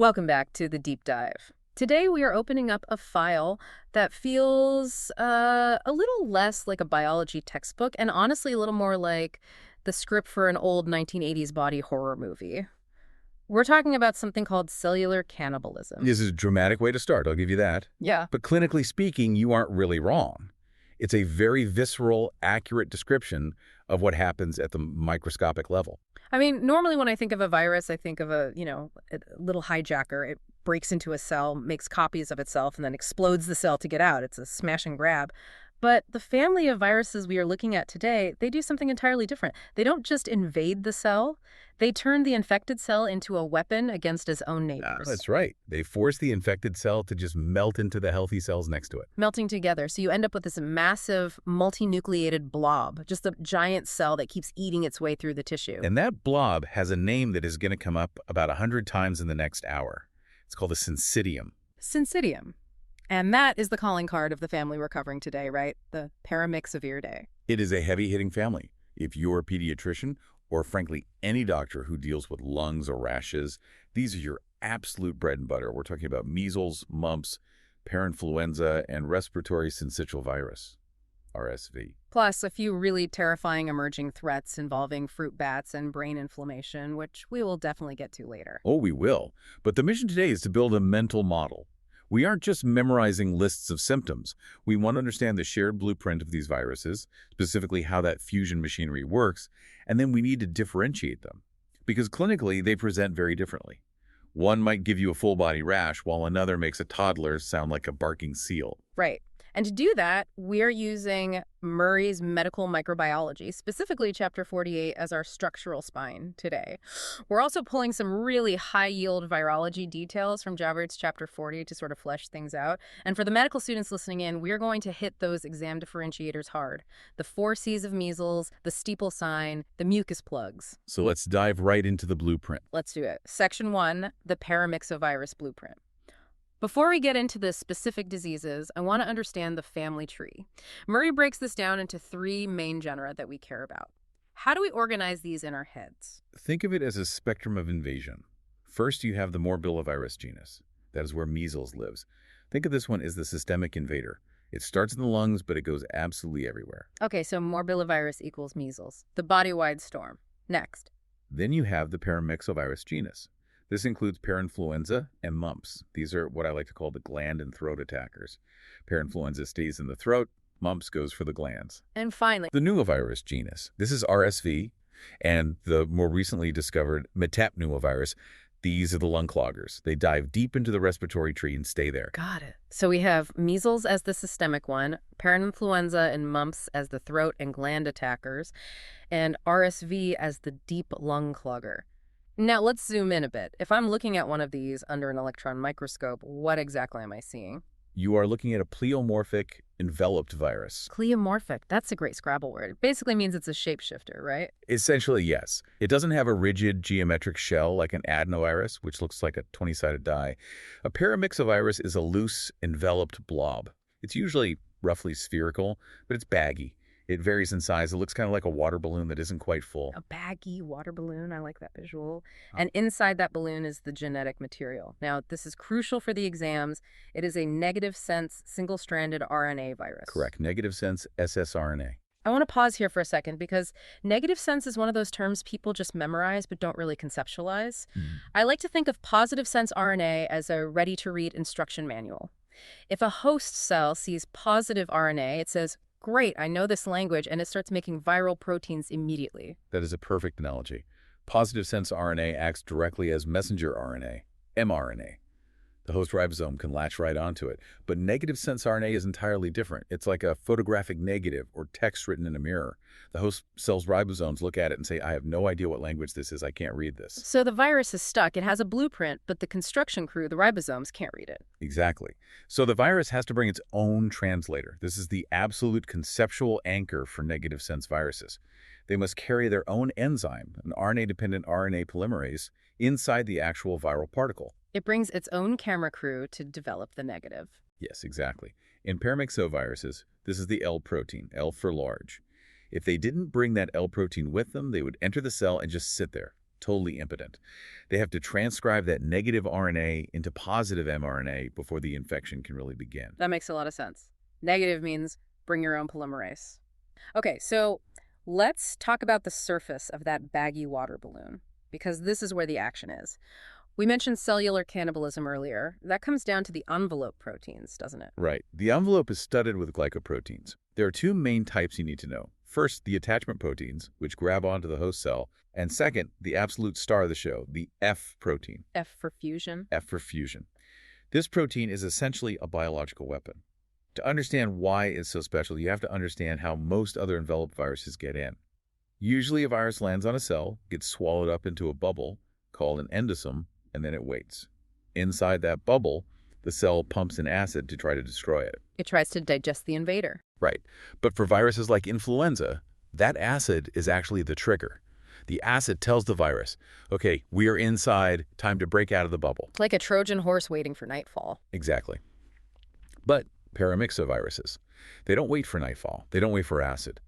Welcome back to the deep dive. Today we are opening up a file that feels a little less like a biology textbook and honestly a little more like the script for an old 1980s body horror movie. We're talking about something called cellular cannibalism. This is a dramatic way to start, I'll give you that. Yeah. But clinically speaking, you aren't really wrong. It's a very visceral, accurate description of what happens at the microscopic level. I mean, normally when I think of a virus, I think of a little hijacker. It breaks into a cell, makes copies of itself, and then explodes the cell to get out. It's a smash and grab. But the family of viruses we are looking at today, they do something entirely different. They don't just invade the cell. They turn the infected cell into a weapon against its own neighbors. That's right. They force the infected cell to just melt into the healthy cells next to it. Melting together. So you end up with this massive multinucleated blob, just a giant cell that keeps eating its way through the tissue. And that blob has a name that is going to come up about 100 times in the next hour. It's called a syncytium. Syncytium. And that is the calling card of the family we're covering today, right? The Paramyxoviruses. It is a heavy-hitting family. If you're a pediatrician, or frankly any doctor who deals with lungs or rashes, these are your absolute bread and butter. We're talking about measles, mumps, parainfluenza, and respiratory syncytial virus, RSV. Plus a few really terrifying emerging threats involving fruit bats and brain inflammation, which we will definitely get to later. Oh, we will. But the mission today is to build a mental model. We aren't just memorizing lists of symptoms. We want to understand the shared blueprint of these viruses, specifically how that fusion machinery works, and then we need to differentiate them. Because clinically, they present very differently. One might give you a full-body rash, while another makes a toddler sound like a barking seal. Right. And to do that, we're using Murray's Medical Microbiology, specifically Chapter 48, as our structural spine today. We're also pulling some really high-yield virology details from Javert's Chapter 40 to sort of flesh things out. And for the medical students listening in, we're going to hit those exam differentiators hard. The 4 C's of measles, the steeple sign, the mucus plugs. So let's dive right into the blueprint. Let's do it. Section 1, the Paramyxovirus blueprint. Before we get into the specific diseases, I want to understand the family tree. Murray breaks this down into 3 main genera that we care about. How do we organize these in our heads? Think of it as a spectrum of invasion. First, you have the morbillivirus genus. That is where measles lives. Think of this one as the systemic invader. It starts in the lungs, but it goes absolutely everywhere. Okay, so morbillivirus equals measles, the body-wide storm. Next. Then you have the Paramyxovirus genus. This includes Parainfluenza and Mumps. These are what I like to call the gland and throat attackers. Parainfluenza stays in the throat, Mumps goes for the glands. And finally, The pneumovirus genus. This is RSV, and the more recently discovered metapneumovirus. These are the lung cloggers. They dive deep into the respiratory tree and stay there. got it. So we have measles as the systemic one, parainfluenza and mumps as the throat and gland attackers, and RSV as the deep lung clogger. Now, let's zoom in a bit. If I'm looking at one of these under an electron microscope, what exactly am I seeing? You are looking at a pleomorphic enveloped virus. Pleomorphic. That's a great Scrabble word. It basically means it's a shapeshifter, right? Essentially, yes. It doesn't have a rigid geometric shell like an adenovirus, which looks like a 20-sided die. A paramyxovirus is a loose, enveloped blob. It's usually roughly spherical, but it's baggy. It varies in size. It looks kind of like a water balloon that isn't quite full. A baggy water balloon. I like that visual. And inside that balloon is the genetic material. Now, this is crucial for the exams. It is a negative sense single-stranded RNA virus. Correct. Negative sense ssRNA. I want to pause here for a second because negative sense is one of those terms people just memorize but don't really conceptualize. I like to think of positive sense RNA as a ready-to-read instruction manual. If a host cell sees positive RNA, it says, "Great, I know this language," and it starts making viral proteins immediately. That is a perfect analogy. Positive sense RNA acts directly as messenger RNA, mRNA. The host ribosome can latch right onto it. But negative sense RNA is entirely different. It's like a photographic negative or text written in a mirror. The host cell's ribosomes look at it and say, "I have no idea what language this is. I can't read this." So the virus is stuck. It has a blueprint, but the construction crew, the ribosomes, can't read it. Exactly. So the virus has to bring its own translator. This is the absolute conceptual anchor for negative sense viruses. They must carry their own enzyme, an RNA-dependent RNA polymerase, inside the actual viral particle. It brings its own camera crew to develop the negative. Yes, exactly. In paramyxoviruses, this is the L protein, L for large. If they didn't bring that L protein with them, they would enter the cell and just sit there, totally impotent. They have to transcribe that negative RNA into positive mRNA before the infection can really begin. That makes a lot of sense. Negative means bring your own polymerase. Okay, so let's talk about the surface of that baggy water balloon, because this is where the action is. We mentioned cellular cannibalism earlier. That comes down to the envelope proteins, doesn't it? Right. The envelope is studded with glycoproteins. There are two main types you need to know. First, the attachment proteins, which grab onto the host cell. And second, the absolute star of the show, the F protein. F for fusion? F for fusion. This protein is essentially a biological weapon. To understand why it's so special, you have to understand how most other enveloped viruses get in. Usually a virus lands on a cell, gets swallowed up into a bubble called an endosome, and then it waits. Inside that bubble, the cell pumps in acid to try to destroy it. It tries to digest the invader. Right. But for viruses like influenza, that acid is actually the trigger. The acid tells the virus, okay, we are inside, time to break out of the bubble. It's like a Trojan horse waiting for nightfall. Exactly. But Paramyxoviruses, they don't wait for nightfall. They don't wait for acid.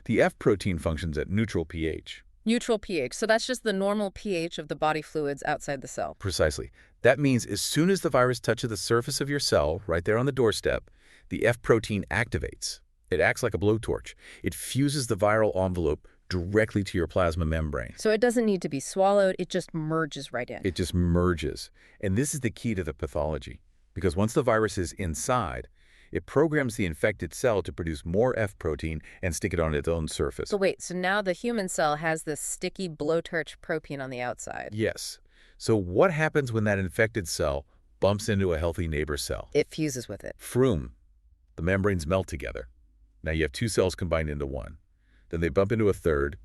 The F protein functions at neutral pH. Neutral pH, so that's just the normal pH of the body fluids outside the cell. Precisely. That means as soon as the virus touches the surface of your cell, right there on the doorstep, the F protein activates. It acts like a blowtorch. It fuses the viral envelope directly to your plasma membrane. So it doesn't need to be swallowed, it just merges right in. It just merges. And this is the key to the pathology. Because once the virus is inside, it programs the infected cell to produce more F protein and stick it on its own surface. So wait, so now the human cell has this sticky blowtorch protein on the outside. Yes. So what happens when that infected cell bumps into a healthy neighbor cell? It fuses with it. Froom. The membranes melt together. Now you have two cells combined into one. Then they bump into a third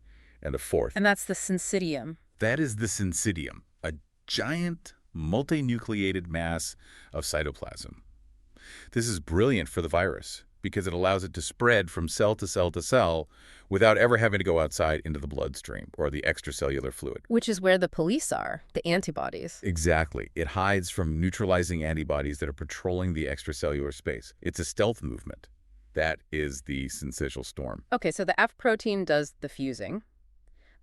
and a fourth. And that's the syncytium. That is the syncytium, a giant multinucleated mass of cytoplasm. This is brilliant for the virus because it allows it to spread from cell to cell to cell without ever having to go outside into the bloodstream or the extracellular fluid. Which is where the police are, the antibodies. Exactly. It hides from neutralizing antibodies that are patrolling the extracellular space. It's a stealth movement. That is the syncytial storm. Okay, so the F protein does the fusing,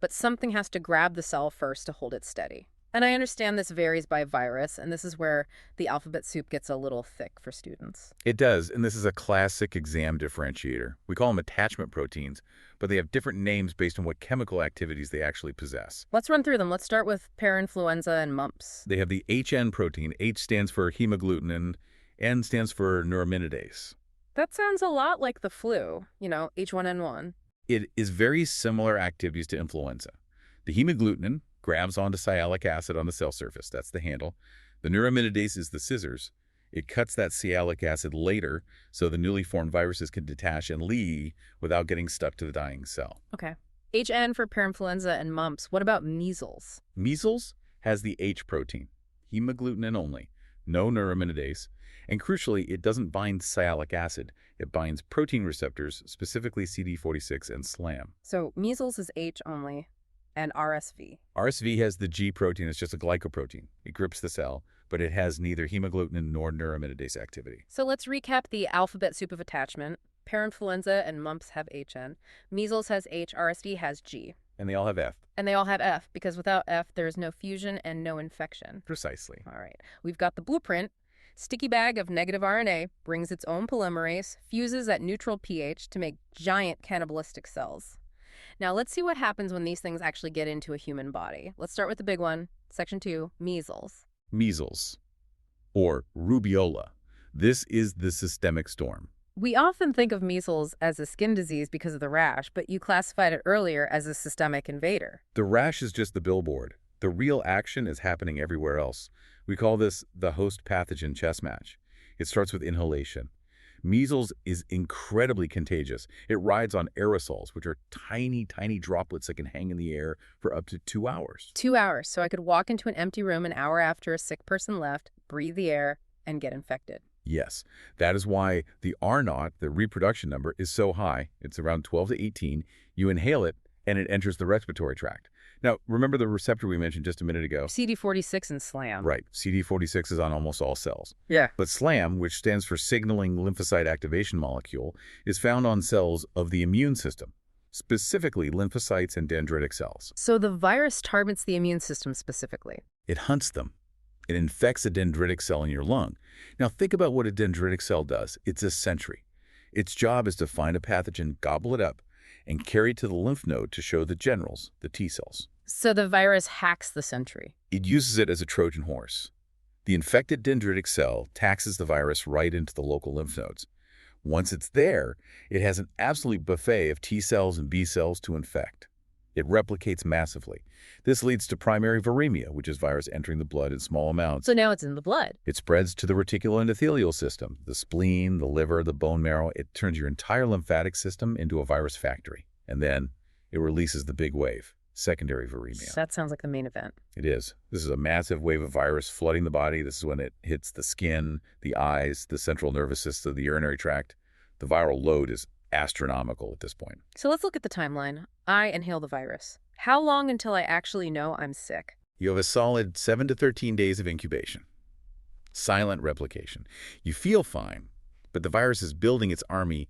but something has to grab the cell first to hold it steady. And I understand this varies by virus, and this is where the alphabet soup gets a little thick for students. It does, and this is a classic exam differentiator. We call them attachment proteins, but they have different names based on what chemical activities they actually possess. Let's run through them. Let's start with Parainfluenza and Mumps. They have the HN protein. H stands for hemagglutinin, N stands for neuraminidase. That sounds a lot like the flu, H1N1. It is very similar activities to influenza. The hemagglutinin grabs onto sialic acid on the cell surface. That's the handle. The neuraminidase is the scissors. It cuts that sialic acid later so the newly formed viruses can detach and leave without getting stuck to the dying cell. Okay. HN for Parainfluenza and Mumps. What about measles? Measles has the H protein, hemagglutinin only, no neuraminidase, and crucially, it doesn't bind sialic acid. It binds protein receptors, specifically CD46 and SLAM. So measles is H only, and RSV. RSV has the G protein. It's just a glycoprotein. It grips the cell, but it has neither hemagglutinin nor neuraminidase activity. So let's recap the alphabet soup of attachment. Parainfluenza and Mumps have HN. Measles has H, RSV has G. And they all have F. And they all have F, because without F, there's no fusion and no infection. Precisely. All right. We've got the blueprint. Sticky bag of negative RNA brings its own polymerase, fuses at neutral pH to make giant cannibalistic cells. Now let's see what happens when these things actually get into a human body. Let's start with the big one, section 2, measles. Measles, or rubeola. This is the systemic storm. We often think of measles as a skin disease because of the rash, but you classified it earlier as a systemic invader. The rash is just the billboard. The real action is happening everywhere else. We call this the host pathogen chess match. It starts with inhalation. Measles is incredibly contagious. It rides on aerosols, which are tiny, tiny droplets that can hang in the air for up to 2 hours. 2 hours, so I could walk into an empty room an hour after a sick person left, breathe the air, and get infected. Yes, that is why the R0, the reproduction number, is so high. It's around 12 to 18. You inhale it, and it enters the respiratory tract. Now, remember the receptor we mentioned just a minute ago? CD46 and SLAM. Right. CD46 is on almost all cells. Yeah. But SLAM, which stands for signaling lymphocyte activation molecule, is found on cells of the immune system. specifically lymphocytes and dendritic cells. So the virus targets the immune system specifically. It hunts them. It infects a dendritic cell in your lung. Now think about what a dendritic cell does. It's a sentry. Its job is to find a pathogen, gobble it up, and carry it to the lymph node to show the generals, the T cells. So the virus hacks the sentry. It uses it as a Trojan horse. The infected dendritic cell taxes the virus right into the local lymph nodes. Once it's there, it has an absolute buffet of T cells and B cells to infect. It replicates massively. This leads to primary viremia, which is virus entering the blood in small amounts. So now it's in the blood. It spreads to the reticuloendothelial system, the spleen, the liver, the bone marrow. It turns your entire lymphatic system into a virus factory. And then it releases the big wave, secondary viremia. That sounds like the main event. It is. This is a massive wave of virus flooding the body. This is when it hits the skin, the eyes, the central nervous system, the urinary tract. The viral load is astronomical at this point. So let's look at the timeline. I inhale the virus. How long until I actually know I'm sick? You have a solid 7 to 13 days of incubation. Silent replication. You feel fine, but the virus is building its army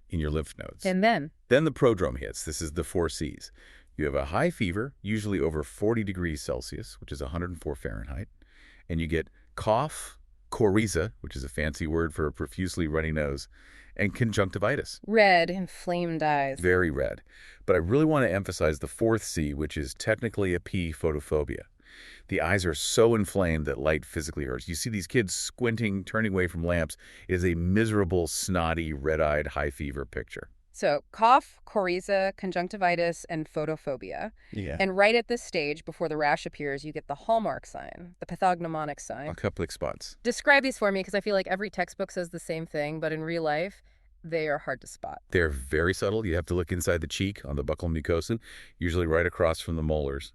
in your lymph nodes. And then? Then the prodrome hits. This is the 4 C's. You have a high fever, usually over 40 degrees Celsius, which is 104 Fahrenheit, and you get cough, coryza, which is a fancy word for a profusely runny nose, and conjunctivitis. Red, inflamed eyes. Very red. But I really want to emphasize the 4th C, which is technically a P, photophobia. The eyes are so inflamed that light physically hurts. You see these kids squinting, turning away from lamps. It is a miserable, snotty, red-eyed, high fever picture. So cough, coryza, conjunctivitis, and photophobia. Yeah. And right at this stage, before the rash appears, you get the hallmark sign, the pathognomonic sign. A couple of spots. Describe these for me, because I feel like every textbook says the same thing, but in real life, they are hard to spot. They're very subtle. You have to look inside the cheek on the buccal mucosa, usually right across from the molars.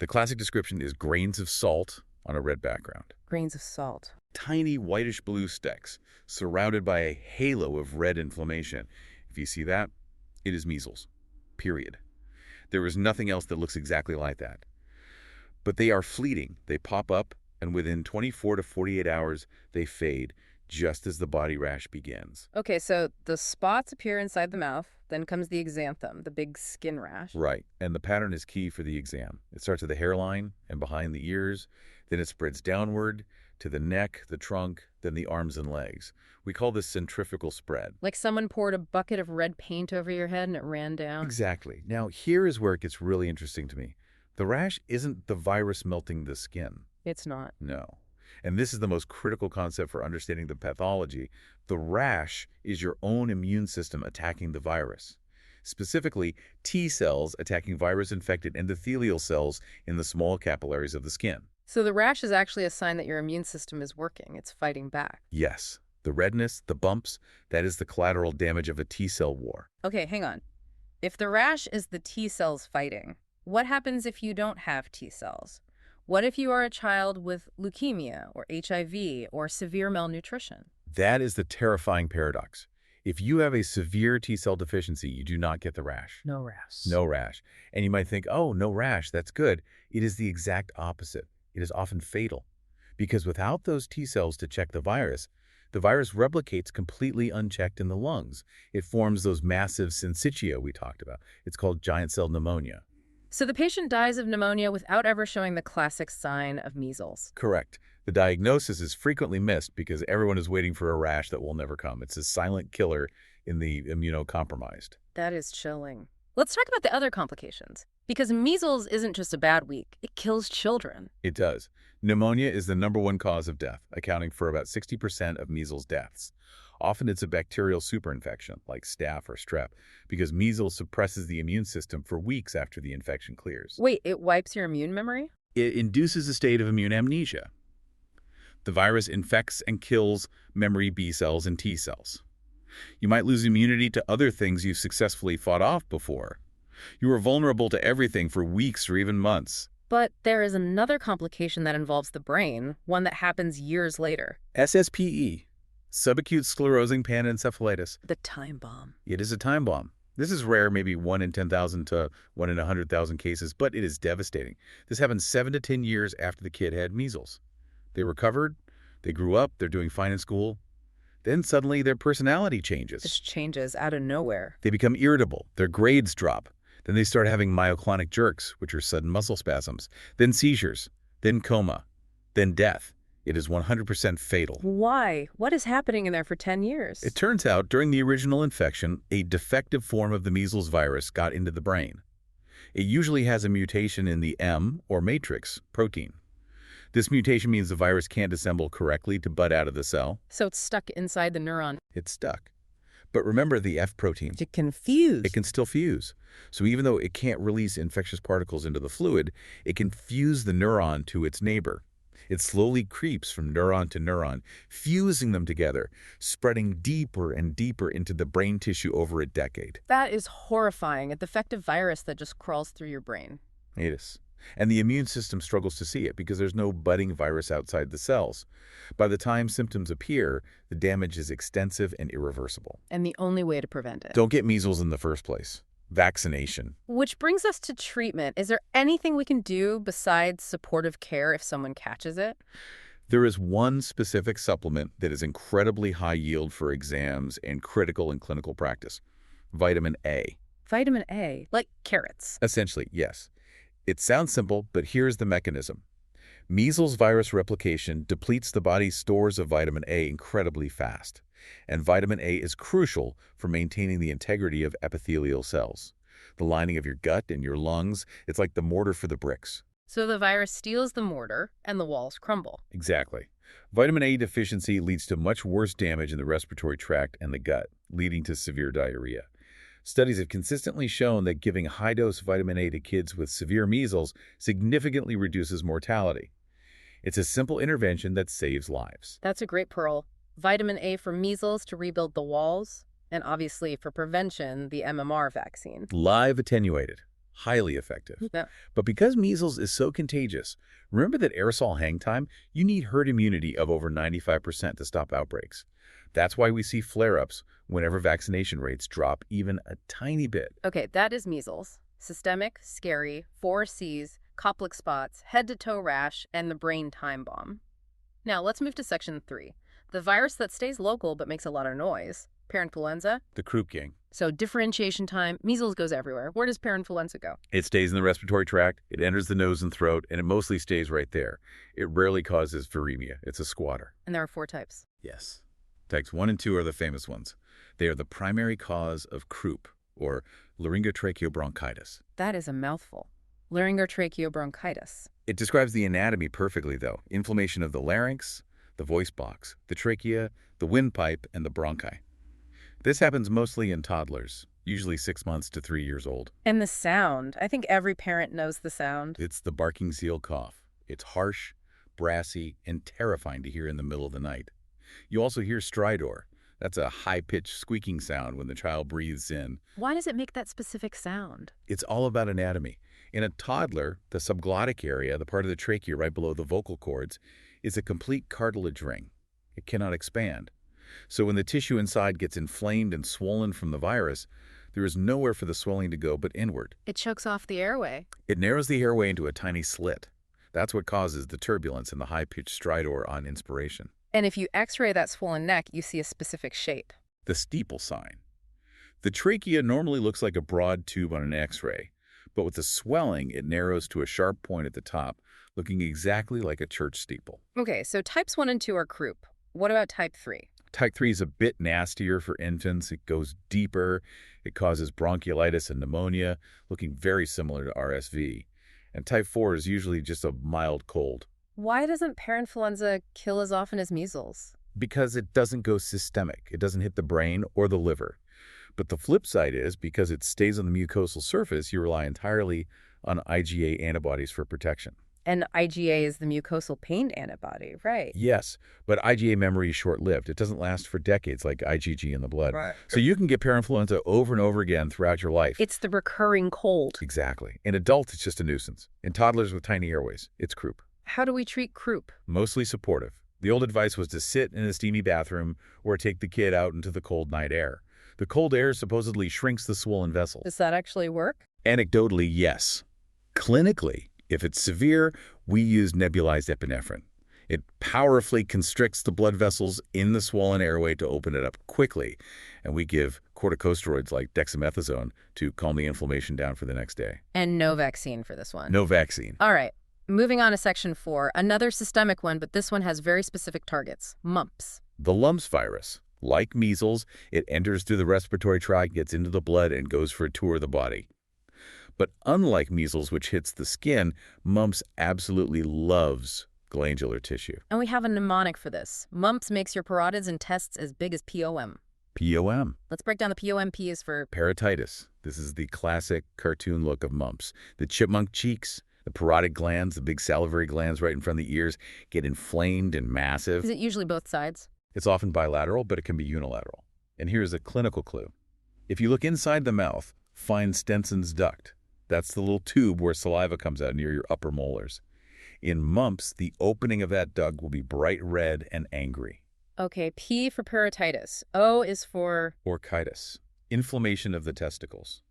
The classic description is grains of salt on a red background. Grains of salt. Tiny whitish-blue specks surrounded by a halo of red inflammation. If you see that, it is measles, period. There is nothing else that looks exactly like that. But they are fleeting. They pop up, and within 24 to 48 hours, they fade, just as the body rash begins. Okay, so the spots appear inside the mouth, then comes the exanthem, the big skin rash. Right, and the pattern is key for the exam. It starts at the hairline and behind the ears, then it spreads downward to the neck, the trunk, then the arms and legs. We call this centrifugal spread. Like someone poured a bucket of red paint over your head and it ran down? Exactly. Now, here is where it gets really interesting to me. The rash isn't the virus melting the skin. It's not. No. And this is the most critical concept for understanding the pathology. The rash is your own immune system attacking the virus. Specifically, T cells attacking virus-infected endothelial cells in the small capillaries of the skin. So the rash is actually a sign that your immune system is working. It's fighting back. Yes. The redness, the bumps, that is the collateral damage of a T cell war. Okay, hang on. If the rash is the T cells fighting, what happens if you don't have T cells? What if you are a child with leukemia or HIV or severe malnutrition? That is the terrifying paradox. If you have a severe T cell deficiency, you do not get the rash. No rash. No rash. And you might think, oh, no rash, that's good. It is the exact opposite. It is often fatal. Because without those T cells to check the virus replicates completely unchecked in the lungs. It forms those massive syncytia we talked about. It's called giant cell pneumonia. So the patient dies of pneumonia without ever showing the classic sign of measles. Correct. The diagnosis is frequently missed because everyone is waiting for a rash that will never come. It's a silent killer in the immunocompromised. That is chilling. Let's talk about the other complications. Because measles isn't just a bad week. It kills children. It does. Pneumonia is the #1 cause of death, accounting for about 60% of measles deaths. Often it's a bacterial superinfection, like staph or strep, because measles suppresses the immune system for weeks after the infection clears. Wait, it wipes your immune memory? It induces a state of immune amnesia. The virus infects and kills memory B cells and T cells. You might lose immunity to other things you've successfully fought off before. You are vulnerable to everything for weeks or even months. But there is another complication that involves the brain, one that happens years later. SSPE, subacute sclerosing panencephalitis. The time bomb. It is a time bomb. This is rare, maybe 1 in 10,000 to 1 in 100,000 cases, but it is devastating. This happens 7 to 10 years after the kid had measles. They recovered, they grew up, they're doing fine in school. Then suddenly their personality changes. Just changes out of nowhere. They become irritable, their grades drop. Then they start having myoclonic jerks, which are sudden muscle spasms, then seizures, then coma, then death. It is 100% fatal. Why? What is happening in there for 10 years? It turns out, during the original infection, a defective form of the measles virus got into the brain. It usually has a mutation in the M, or matrix, protein. This mutation means the virus can't assemble correctly to bud out of the cell. So it's stuck inside the neuron. It's stuck. But remember the F protein. It can fuse. It can still fuse. So even though it can't release infectious particles into the fluid, it can fuse the neuron to its neighbor. It slowly creeps from neuron to neuron, fusing them together, spreading deeper and deeper into the brain tissue over a decade. That is horrifying. A defective virus that just crawls through your brain. It is. And the immune system struggles to see it because there's no budding virus outside the cells. By the time symptoms appear, the damage is extensive and irreversible. And the only way to prevent it. Don't get measles in the first place. Vaccination. Which brings us to treatment. Is there anything we can do besides supportive care if someone catches it? There is one specific supplement that is incredibly high yield for exams and critical in clinical practice. Vitamin A. Vitamin A, like carrots. Essentially, yes. It sounds simple, but here's the mechanism. Measles virus replication depletes the body's stores of vitamin A incredibly fast. And vitamin A is crucial for maintaining the integrity of epithelial cells. The lining of your gut and your lungs, it's like the mortar for the bricks. So the virus steals the mortar and the walls crumble. Exactly. Vitamin A deficiency leads to much worse damage in the respiratory tract and the gut, leading to severe diarrhea. Studies have consistently shown that giving high-dose vitamin A to kids with severe measles significantly reduces mortality. It's a simple intervention that saves lives. That's a great pearl. Vitamin A for measles to rebuild the walls, and obviously for prevention, the MMR vaccine. Live attenuated. Highly effective. Yeah. But because measles is so contagious, remember that aerosol hang time? You need herd immunity of over 95% to stop outbreaks. That's why we see flare-ups whenever vaccination rates drop even a tiny bit. Okay, that is measles. Systemic, scary, 4 Cs, Koplik spots, head-to-toe rash, and the brain time bomb. Now, let's move to section 3. The virus that stays local but makes a lot of noise. Parainfluenza. The croup gang. So differentiation time, measles goes everywhere. Where does parainfluenza go? It stays in the respiratory tract, it enters the nose and throat, and it mostly stays right there. It rarely causes viremia. It's a squatter. And there are 4 types. Yes. Types 1 and 2 are the famous ones. They are the primary cause of croup, or laryngotracheobronchitis. That is a mouthful. Laryngotracheobronchitis. It describes the anatomy perfectly, though. Inflammation of the larynx, the voice box, the trachea, the windpipe, and the bronchi. This happens mostly in toddlers, usually 6 months to 3 years old. And the sound. I think every parent knows the sound. It's the barking seal cough. It's harsh, brassy, and terrifying to hear in the middle of the night. You also hear stridor. That's a high-pitched squeaking sound when the child breathes in. Why does it make that specific sound? It's all about anatomy. In a toddler, the subglottic area, the part of the trachea right below the vocal cords, is a complete cartilage ring. It cannot expand. So when the tissue inside gets inflamed and swollen from the virus, there is nowhere for the swelling to go but inward. It chokes off the airway. It narrows the airway into a tiny slit. That's what causes the turbulence and the high-pitched stridor on inspiration. And if you x-ray that swollen neck, you see a specific shape. The steeple sign. The trachea normally looks like a broad tube on an x-ray, but with the swelling, it narrows to a sharp point at the top, looking exactly like a church steeple. Okay, so types 1 and 2 are croup. What about type 3? Type 3 is a bit nastier for infants. It goes deeper. It causes bronchiolitis and pneumonia, looking very similar to RSV. And type 4 is usually just a mild cold. Why doesn't parainfluenza kill as often as measles? Because it doesn't go systemic. It doesn't hit the brain or the liver. But the flip side is, because it stays on the mucosal surface, you rely entirely on IgA antibodies for protection. And IgA is the mucosal pain antibody, right? Yes, but IgA memory is short-lived. It doesn't last for decades like IgG in the blood. Right. So you can get parainfluenza over and over again throughout your life. It's the recurring cold. Exactly. In adults, it's just a nuisance. In toddlers with tiny airways, it's croup. How do we treat croup? Mostly supportive. The old advice was to sit in a steamy bathroom or take the kid out into the cold night air. The cold air supposedly shrinks the swollen vessels. Does that actually work? Anecdotally, yes. Clinically, if it's severe, we use nebulized epinephrine. It powerfully constricts the blood vessels in the swollen airway to open it up quickly, and we give corticosteroids like dexamethasone to calm the inflammation down for the next day. And no vaccine for this one. No vaccine. All right. Moving on to section 4, another systemic one, but this one has very specific targets, mumps. The lumps virus. Like measles, it enters through the respiratory tract, gets into the blood, and goes for a tour of the body. But unlike measles, which hits the skin, mumps absolutely loves glandular tissue. And we have a mnemonic for this. Mumps makes your parotids and tests as big as POM. POM. Let's break down the POM. P is for Parotitis. This is the classic cartoon look of mumps. The chipmunk cheeks, the parotid glands, the big salivary glands right in front of the ears, get inflamed and massive. Is it usually both sides? It's often bilateral, but it can be unilateral. And here's a clinical clue. If you look inside the mouth, find Stenson's duct. That's the little tube where saliva comes out near your upper molars. In mumps, the opening of that duct will be bright red and angry. Okay, P for parotitis. O is for... Orchitis, inflammation of the testicles.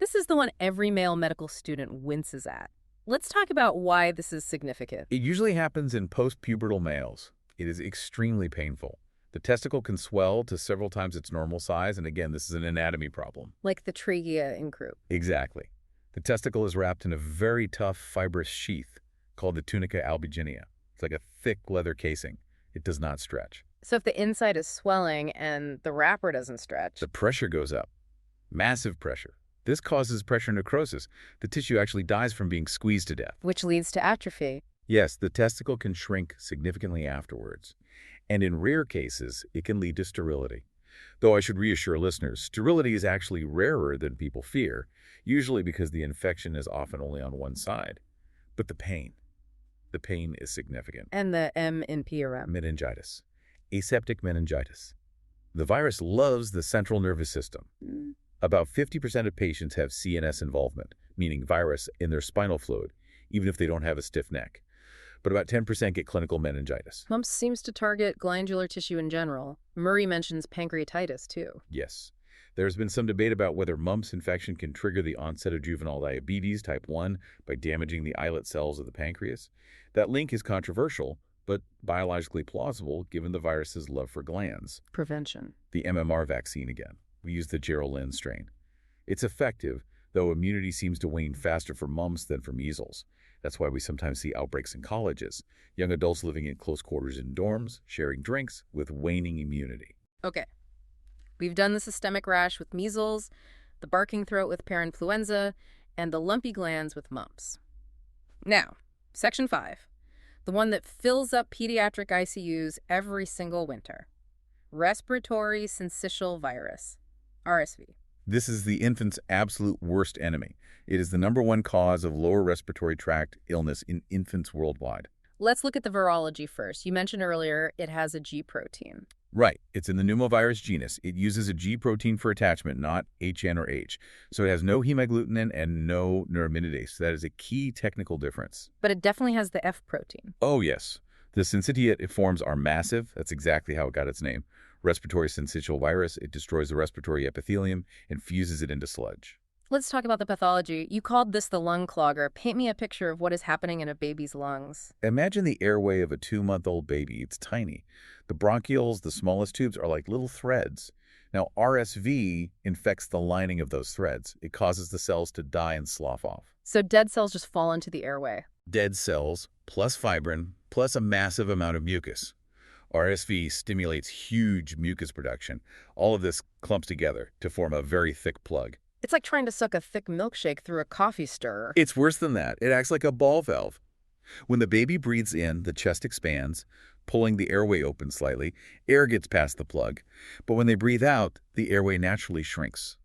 This is the one every male medical student winces at. Let's talk about why this is significant. It usually happens in post-pubertal males. It is extremely painful. The testicle can swell to several times its normal size, and again, this is an anatomy problem. Like the trachea in croup. Exactly. The testicle is wrapped in a very tough fibrous sheath called the tunica albuginea. It's like a thick leather casing. It does not stretch. So if the inside is swelling and the wrapper doesn't stretch... The pressure goes up. Massive pressure. This causes pressure necrosis. The tissue actually dies from being squeezed to death. which leads to atrophy. Yes, the testicle can shrink significantly afterwards. And in rare cases, it can lead to sterility. Though I should reassure listeners, sterility is actually rarer than people fear, usually because the infection is often only on one side. But the pain is significant. And the M in P or M. Meningitis. Aseptic meningitis. The virus loves the central nervous system. About 50% of patients have CNS involvement, meaning virus in their spinal fluid, even if they don't have a stiff neck. But about 10% get clinical meningitis. Mumps seems to target glandular tissue in general. Murray mentions pancreatitis, too. Yes. There's been some debate about whether mumps infection can trigger the onset of juvenile diabetes type 1 by damaging the islet cells of the pancreas. That link is controversial, but biologically plausible given the virus's love for glands. Prevention. The MMR vaccine again. We use the Gerald strain. It's effective, though immunity seems to wane faster for mumps than for measles. That's why we sometimes see outbreaks in colleges, young adults living in close quarters in dorms, sharing drinks with waning immunity. Okay. We've done the systemic rash with measles, the barking throat with parainfluenza, and the lumpy glands with mumps. Now, section 5, the one that fills up pediatric ICUs every single winter. Respiratory syncytial virus, RSV. This is the infant's absolute worst enemy. It is the #1 cause of lower respiratory tract illness in infants worldwide. Let's look at the virology first. You mentioned earlier it has a G protein. Right. It's in the pneumovirus genus. It uses a G protein for attachment, not HN or H. So it has no hemagglutinin and no neuraminidase. That is a key technical difference. But it definitely has the F protein. Oh, yes. The syncytia it forms are massive. That's exactly how it got its name. Respiratory syncytial virus. It destroys the respiratory epithelium and fuses it into sludge. Let's talk about the pathology. You called this the lung clogger. Paint me a picture of what is happening in a baby's lungs. Imagine the airway of a 2-month-old baby. It's tiny. The bronchioles, the smallest tubes, are like little threads. Now, RSV infects the lining of those threads. It causes the cells to die and slough off. So dead cells just fall into the airway. Dead cells, plus fibrin, plus a massive amount of mucus. RSV stimulates huge mucus production. All of this clumps together to form a very thick plug. It's like trying to suck a thick milkshake through a coffee stirrer. It's worse than that. It acts like a ball valve. When the baby breathes in, the chest expands, pulling the airway open slightly. Air gets past the plug. But when they breathe out, the airway naturally shrinks.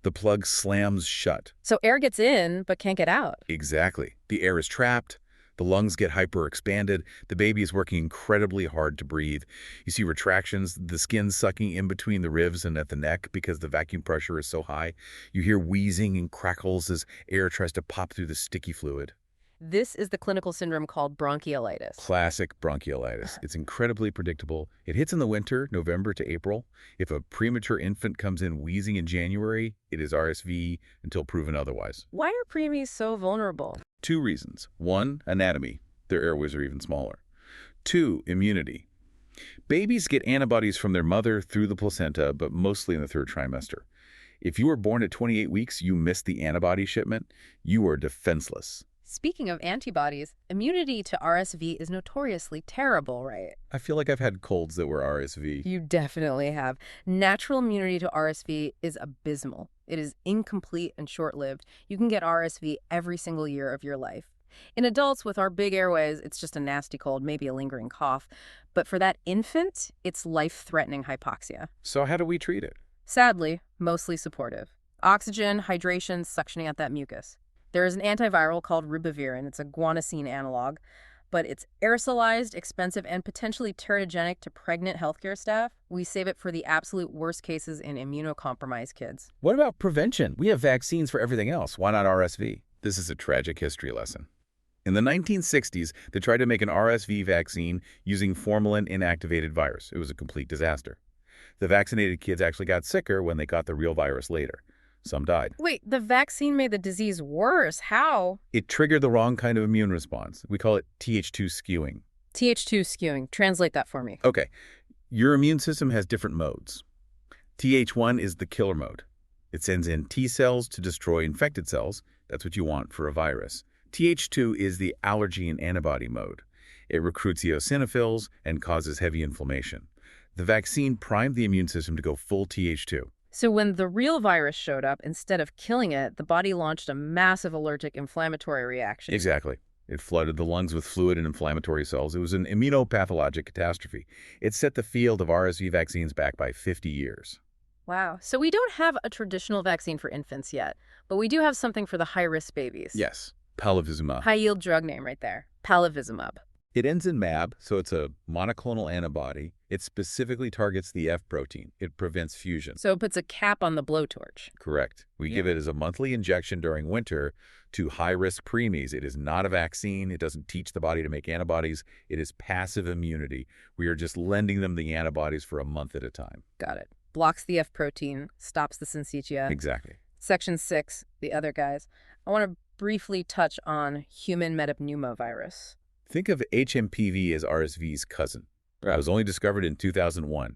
The plug slams shut. So air gets in, but can't get out. Exactly. The air is trapped. The lungs get hyperexpanded. The baby is working incredibly hard to breathe. You see retractions, the skin sucking in between the ribs and at the neck because the vacuum pressure is so high. You hear wheezing and crackles as air tries to pop through the sticky fluid. This is the clinical syndrome called bronchiolitis. Classic bronchiolitis. It's incredibly predictable. It hits in the winter, November to April. If a premature infant comes in wheezing in January, it is RSV until proven otherwise. Why are preemies so vulnerable? 2 reasons. 1, anatomy. Their airways are even smaller. 2, immunity. Babies get antibodies from their mother through the placenta, but mostly in the 3rd trimester. If you were born at 28 weeks, you missed the antibody shipment, you are defenseless. Speaking of antibodies, immunity to RSV is notoriously terrible, right? I feel like I've had colds that were RSV. You definitely have. Natural immunity to RSV is abysmal. It is incomplete and short-lived. You can get RSV every single year of your life. In adults with our big airways, it's just a nasty cold, maybe a lingering cough. But for that infant, it's life-threatening hypoxia. So how do we treat it? Sadly, mostly supportive. Oxygen, hydration, suctioning out that mucus. There is an antiviral called ribavirin. It's a guanosine analog, but it's aerosolized, expensive, and potentially teratogenic to pregnant healthcare staff. We save it for the absolute worst cases in immunocompromised kids. What about prevention? We have vaccines for everything else. Why not RSV? This is a tragic history lesson. In the 1960s, they tried to make an RSV vaccine using formalin inactivated virus. It was a complete disaster. The vaccinated kids actually got sicker when they got the real virus later. Some died. Wait, the vaccine made the disease worse. How? It triggered the wrong kind of immune response. We call it Th2 skewing. Th2 skewing. Translate that for me. Okay. Your immune system has different modes. Th1 is the killer mode. It sends in T cells to destroy infected cells. That's what you want for a virus. Th2 is the allergy and antibody mode. It recruits eosinophils and causes heavy inflammation. The vaccine primed the immune system to go full Th2. So when the real virus showed up, instead of killing it, the body launched a massive allergic inflammatory reaction. Exactly. It flooded the lungs with fluid and inflammatory cells. It was an immunopathologic catastrophe. It set the field of RSV vaccines back by 50 years. Wow. So we don't have a traditional vaccine for infants yet, but we do have something for the high-risk babies. Yes. Palivizumab. High-yield drug name right there. Palivizumab. It ends in MAB, so it's a monoclonal antibody. It specifically targets the F protein. It prevents fusion. So it puts a cap on the blowtorch. Correct. We give it as a monthly injection during winter to high-risk preemies. It is not a vaccine. It doesn't teach the body to make antibodies. It is passive immunity. We are just lending them the antibodies for a month at a time. Got it. Blocks the F protein, stops the syncytia. Exactly. Section 6, the other guys. I want to briefly touch on human metapneumovirus. Think of HMPV as RSV's cousin. It was only discovered in 2001.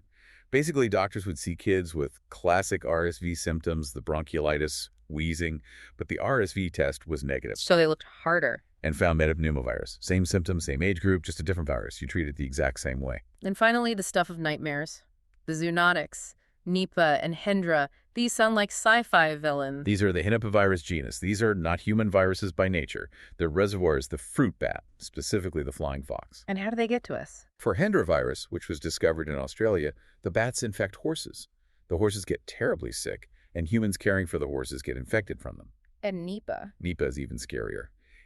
Basically, doctors would see kids with classic RSV symptoms, the bronchiolitis, wheezing, but the RSV test was negative. So they looked harder. And found metapneumovirus. Same symptoms, same age group, just a different virus. You treat it the exact same way. And finally, the stuff of nightmares. The zoonotics, Nipah and Hendra. These sound like sci-fi villains. These are the Henipavirus genus. These are not human viruses by nature. Their reservoir is the fruit bat, specifically the flying fox. And how do they get to us? For Hendra virus, which was discovered in Australia, the bats infect horses. The horses get terribly sick, and humans caring for the horses get infected from them. And Nipah. Nipah is even scarier.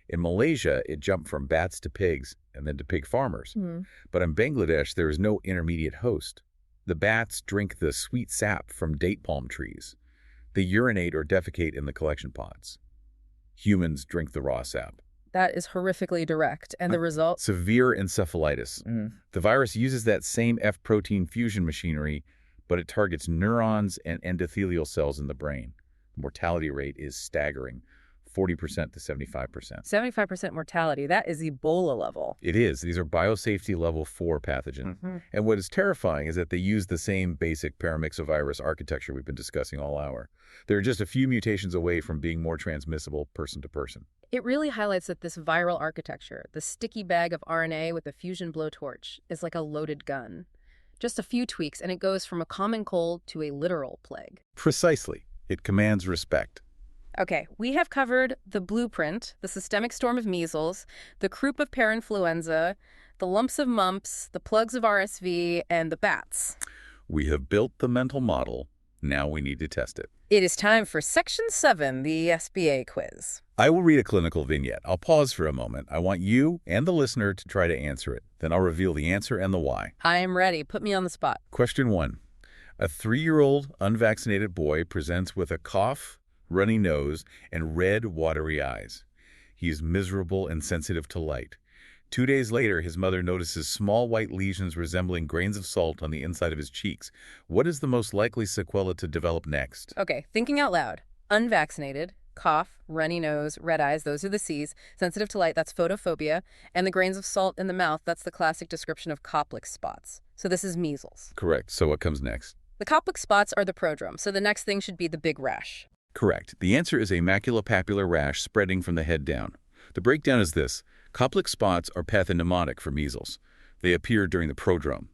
In Malaysia, it jumped from bats to pigs and then to pig farmers. But in Bangladesh, there is no intermediate host. The bats drink the sweet sap from date palm trees. They urinate or defecate in the collection pods. Humans drink the raw sap. That is horrifically direct. And the result? Severe encephalitis. The virus uses that same F protein fusion machinery, but it targets neurons and endothelial cells in the brain. The mortality rate is staggering. 40% to 75%. 75% mortality. That is Ebola level. It is. These are biosafety level 4 pathogen. And what is terrifying is that they use the same basic Paramyxovirus architecture we've been discussing all hour. They're just a few mutations away from being more transmissible person to person. It really highlights that this viral architecture, the sticky bag of RNA with a fusion blowtorch, is like a loaded gun. Just a few tweaks and it goes from a common cold to a literal plague. Precisely. It commands respect. Okay, we have covered the blueprint, the systemic storm of measles, the croup of Parainfluenza, the lumps of mumps, the plugs of RSV, and the bats. We have built the mental model. Now we need to test it. It is time for Section 7, the SBA quiz. I will read a clinical vignette. I'll pause for a moment. I want you and the listener to try to answer it. Then I'll reveal the answer and the why. I am ready. Put me on the spot. Question 1. A 3-year-old unvaccinated boy presents with a cough, runny nose, and red, watery eyes. He is miserable and sensitive to light. 2 days later, his mother notices small white lesions resembling grains of salt on the inside of his cheeks. What is the most likely sequela to develop next? Okay, thinking out loud. Unvaccinated, Cough, runny nose, red eyes, those are the C's. Sensitive to light, that's photophobia. And the grains of salt in the mouth, that's the classic description of Koplik spots. So this is measles. Correct. So what comes next? The Koplik spots are the prodrome, so the next thing should be the big rash. Correct. The answer is a maculopapular rash spreading from the head down. The breakdown is this. Koplik spots are pathognomonic for measles. They appear during the prodrome.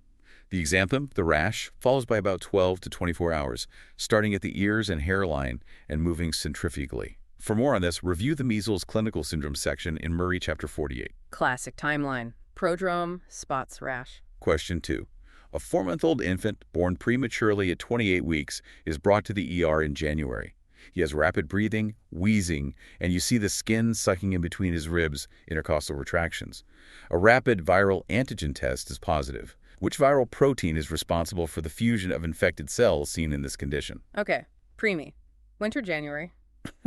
The exanthem, the rash, follows by about 12 to 24 hours, starting at the ears and hairline and moving centrifugally. For more on this, review the measles clinical syndrome section in Murray chapter 48. Classic timeline. Prodrome, spots, rash. Question 2. A 4-month-old infant born prematurely at 28 weeks is brought to the ER in January. He has rapid breathing, wheezing, and you see the skin sucking in between his ribs, intercostal retractions. A rapid viral antigen test is positive. Which viral protein is responsible for the fusion of infected cells seen in this condition? Okay, preemie. Winter, January.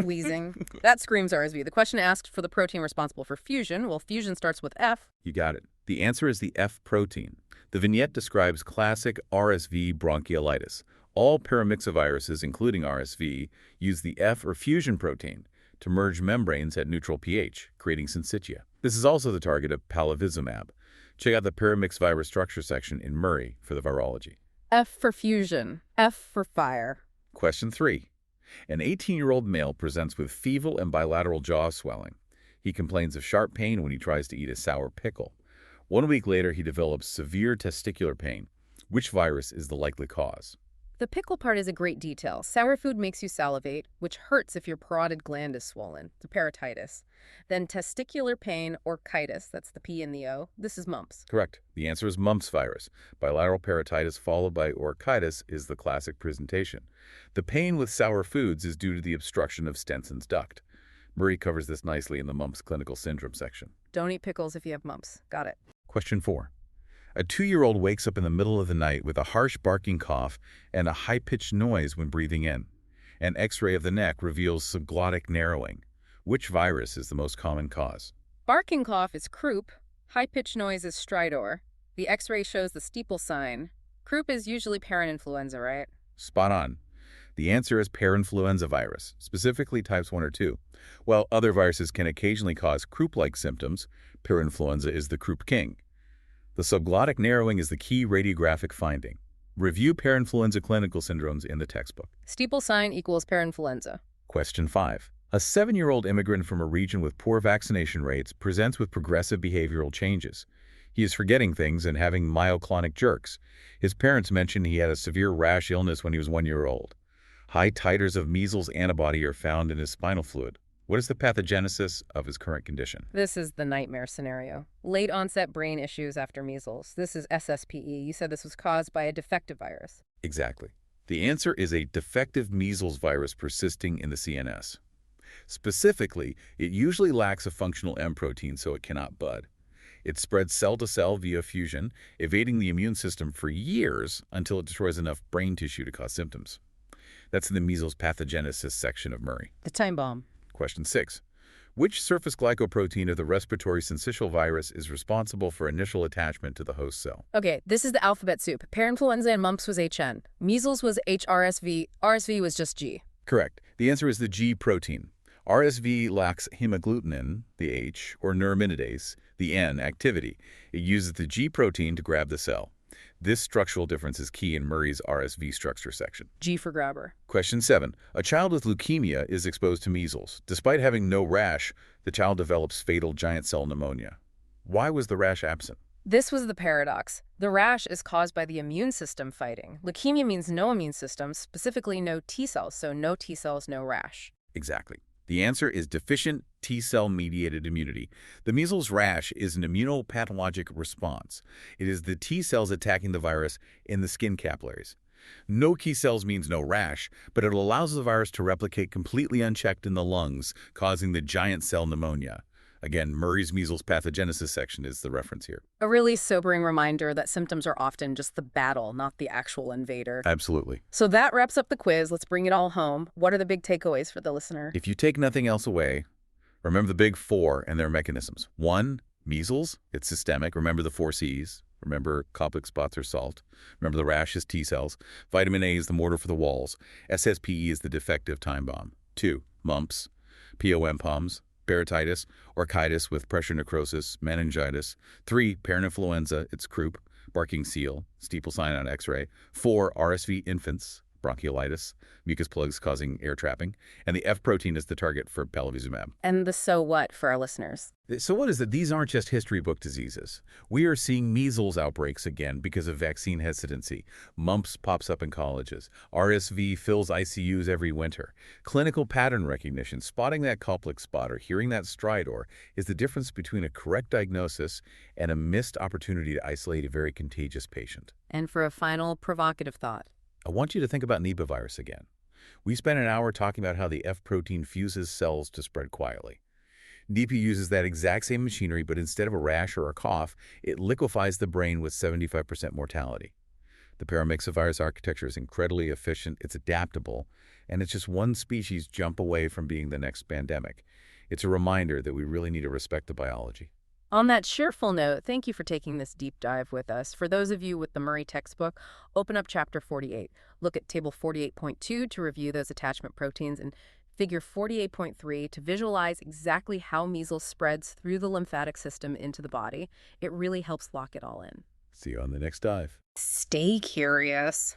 Wheezing. That screams RSV. The question asked for the protein responsible for fusion. Well, fusion starts with F. You got it. The answer is the F protein. The vignette describes classic RSV bronchiolitis. All Paramyxoviruses, including RSV, use the F or fusion protein to merge membranes at neutral pH, creating syncytia. This is also the target of palivizumab. Check out the Paramyxovirus structure section in Murray for the virology. F for fusion. F for fire. Question 3. An 18-year-old male presents with fever and bilateral jaw swelling. He complains of sharp pain when he tries to eat a sour pickle. 1 week later, he develops severe testicular pain. Which virus is the likely cause? The pickle part is a great detail. Sour food makes you salivate, which hurts if your parotid gland is swollen, the parotitis. Then testicular pain, or chitis, that's the P and the O. This is mumps. Correct. The answer is Mumps virus. Bilateral parotitis followed by orchitis is the classic presentation. The pain with sour foods is due to the obstruction of Stenson's duct. Murray covers this nicely in the Mumps clinical syndrome section. Don't eat pickles if you have mumps. Got it. Question 4. A 2-year-old wakes up in the middle of the night with a harsh barking cough and a high-pitched noise when breathing in. An X-ray of the neck reveals subglottic narrowing. Which virus is the most common cause? Barking cough is croup. High-pitched noise is stridor. The X-ray shows the steeple sign. Croup is usually Parainfluenza, right? Spot on. The answer is Parainfluenza virus, specifically types 1 or 2. While other viruses can occasionally cause croup-like symptoms, Parainfluenza is the croup king. The subglottic narrowing is the key radiographic finding. Review Parainfluenza clinical syndromes in the textbook. Steeple sign equals Parainfluenza. Question 5. A 7-year-old immigrant from a region with poor vaccination rates presents with progressive behavioral changes. He is forgetting things and having myoclonic jerks. His parents mention he had a severe rash illness when he was 1 year old. High titers of measles antibody are found in his spinal fluid. What is the pathogenesis of his current condition? This is the nightmare scenario. Late onset brain issues after measles. This is SSPE. You said this was caused by a defective virus. Exactly. The answer is a defective measles virus persisting in the CNS. Specifically, it usually lacks a functional M protein, so it cannot bud. It spreads cell to cell via fusion, evading the immune system for years until it destroys enough brain tissue to cause symptoms. That's in the measles pathogenesis section of Murray. The time bomb. Question 6. Which surface glycoprotein of the respiratory syncytial virus is responsible for initial attachment to the host cell? Okay, this is the alphabet soup. Parainfluenza and mumps was HN. Measles was HRSV. RSV was just G. Correct. The answer is the G protein. RSV lacks hemagglutinin, the H, or neuraminidase, the N, activity. It uses the G protein to grab the cell. This structural difference is key in Murray's RSV structure section. G for grabber. Question 7. A child with leukemia is exposed to measles. Despite having no rash, the child develops fatal giant cell pneumonia. Why was the rash absent? This was the paradox. The rash is caused by the immune system fighting. Leukemia means no immune system, specifically no T cells, so no T cells, no rash. Exactly. The answer is deficient T-cell-mediated immunity. The measles rash is an immunopathologic response. It is the T cells attacking the virus in the skin capillaries. No T cells means no rash, but it allows the virus to replicate completely unchecked in the lungs, causing the giant cell pneumonia. Again, Murray's measles pathogenesis section is the reference here. A really sobering reminder that symptoms are often just the battle, not the actual invader. Absolutely. So that wraps up the quiz. Let's bring it all home. What are the big takeaways for the listener? If you take nothing else away, remember the big 4 and their mechanisms. 1, measles. It's systemic. Remember the 4 C's. Remember Koplik spots or salt. Remember the rash is T cells. Vitamin A is the mortar for the walls. SSPE is the defective time bomb. 2, mumps. POM, parotitis, orchitis with pressure necrosis, meningitis. 3, Parainfluenza, it's croup, barking seal, steeple sign on X-ray. 4, RSV infants, bronchiolitis, mucus plugs causing air trapping. And the F protein is the target for palivizumab. And the so what for our listeners? So what is it? These aren't just history book diseases. We are seeing measles outbreaks again because of vaccine hesitancy. Mumps pops up in colleges. RSV fills ICUs every winter. Clinical pattern recognition, spotting that Koplik spot or hearing that stridor, is the difference between a correct diagnosis and a missed opportunity to isolate a very contagious patient. And for a final provocative thought. I want you to think about Nipah virus again. We spent an hour talking about how the F protein fuses cells to spread quietly. Nipah uses that exact same machinery, but instead of a rash or a cough, it liquefies the brain with 75% mortality. The Paramyxovirus architecture is incredibly efficient, it's adaptable, and it's just one species jump away from being the next pandemic. It's a reminder that we really need to respect the biology. On that cheerful note, thank you for taking this deep dive with us. For those of you with the Murray textbook, open up Chapter 48. Look at Table 48.2 to review those attachment proteins and Figure 48.3 to visualize exactly how measles spreads through the lymphatic system into the body. It really helps lock it all in. See you on the next dive. Stay curious.